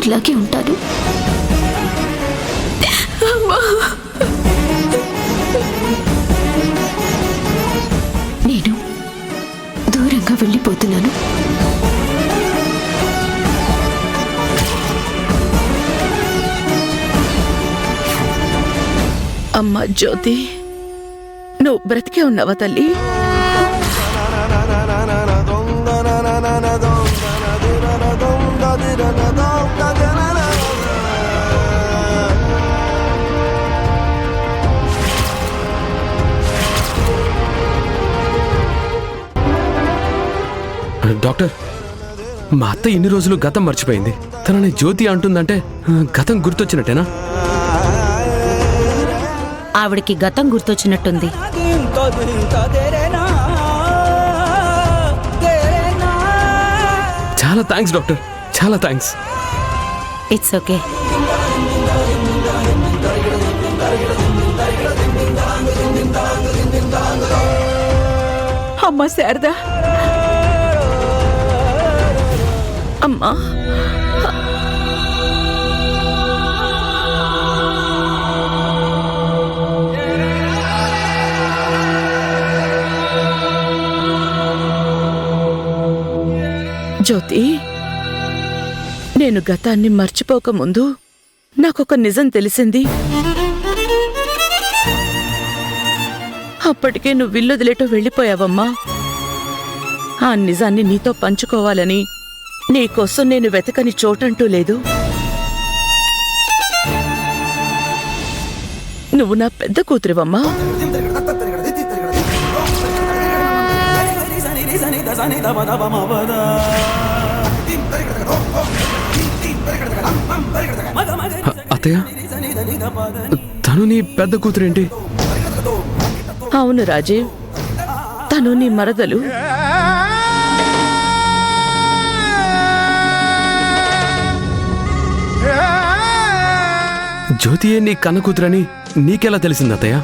కూతురులాగే ఉంటాను. నేను దూరంగా వెళ్ళిపోతున్నాను. అమ్మా జ్యోతి, నువ్వు బ్రతికే ఉన్నావా తల్లి? డాక్టర్, మా అత్త ఇన్ని రోజులు గతం మర్చిపోయింది. తనని జ్యోతి అంటుందంటే గతం గుర్తొచ్చినట్టేనా? ఆవిడికి గతం గుర్తొచ్చినట్టుంది. చాలా థ్యాంక్స్ డాక్టర్, చాలా థ్యాంక్స్. It's okay. అమ్మా శారదా, అమ్మా జ్యోతి, నేను గతాన్ని మర్చిపోకముందు నాకొక నిజం తెలిసింది. అప్పటికే నువ్వు ఇల్లొదిలేటో వెళ్ళిపోయావమ్మా. ఆ నిజాన్ని నీతో పంచుకోవాలని నీకోసం నేను వెతకని చోటంటూ లేదు. నువ్వు నా పెద్ద కూతురివమ్మా. అత్తయ్య, తను నీ పెద్ద కూతురేంటి? అవును రాజీవ్, తను నీ మరదలు. జ్యోతియే నీ కన్న కూతురని నీకెలా తెలిసింది అత్తయ్య?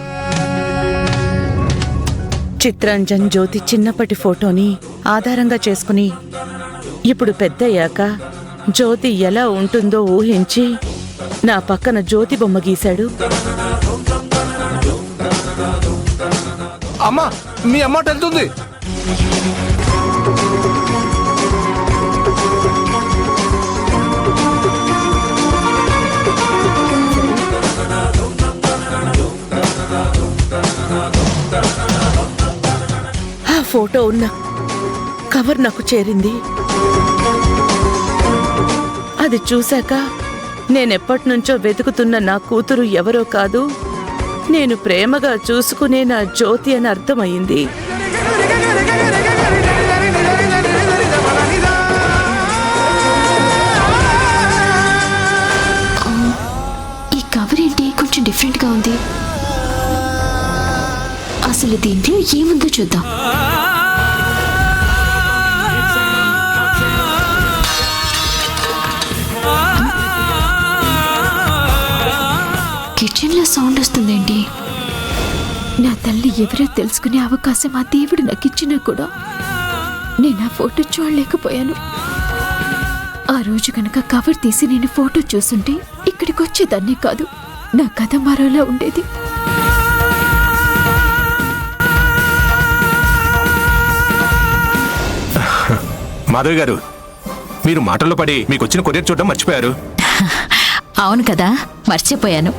చిత్రంజన్ జ్యోతి చిన్నప్పటి ఫోటోని ఆధారంగా చేసుకుని ఇప్పుడు పెద్దయ్యాక జ్యోతి ఎలా ఉంటుందో ఊహించి నా పక్కన జ్యోతి బొమ్మ గీశాడు. అమ్మా, మీ అమ్మ వెళ్తుంది. ఆ ఫోటో ఉన్న కవర్ నాకు చేరింది. అది చూశాక నేనెప్పటినుంచో వెతుకుతున్న నా కూతురు ఎవరో కాదు, నేను ప్రేమగా చూసుకునే నా జ్యోతి అని అర్థమయ్యింది. ఈ కవర్ ఏంటి కొంచెం డిఫరెంట్గా ఉంది? అసలు దీంట్లో ఏముందో చూద్దాం. కిచెన్లో సౌండ్ వస్తుందేంటి? నా తల్లి ఎవరో తెలుసుకునే అవకాశం ఆ దేవుడు నాకు ఇచ్చినా కూడా నేను ఆ ఫోటో చూడలేకపోయాను. ఆ రోజు కనుక కవర్ తీసి నేను ఫోటో చూసుంటే ఇక్కడికి వచ్చేదాన్నే కాదు. నా కథ మరోలా ఉండేది. మాధవి గారు, మీరు మాటల్లో పడి మీకు వచ్చిన కొరియర్ చూడడం మర్చిపోయారు. అవును కదా, మర్చిపోయాను.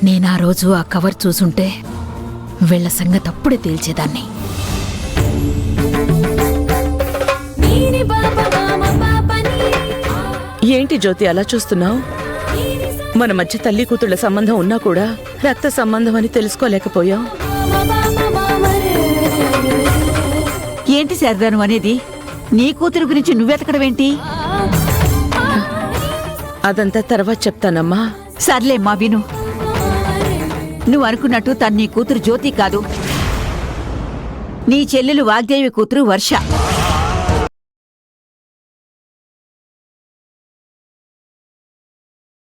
నేను ఆ రోజు ఆ కవర్ చూసుంటే వీళ్ళ సంగతి అప్పుడే తేల్చేదాన్ని. ఏంటి జ్యోతి అలా చూస్తున్నావు? మన మధ్య తల్లి కూతుళ్ళ సంబంధం ఉన్నా కూడా రక్త సంబంధం అని తెలుసుకోలేకపోయాం. ఏంటి శారదాను అనేది? నీ కూతురు గురించి నువ్వెతకడమేంటి? అదంతా తర్వాత చెప్తానమ్మా. సర్లేమ్మా, విను. నువ్వు అనుకున్నట్టు తను నీ కూతురు జ్యోతి కాదు, నీ చెల్లెలు వాగ్దేవి కూతురు వర్ష.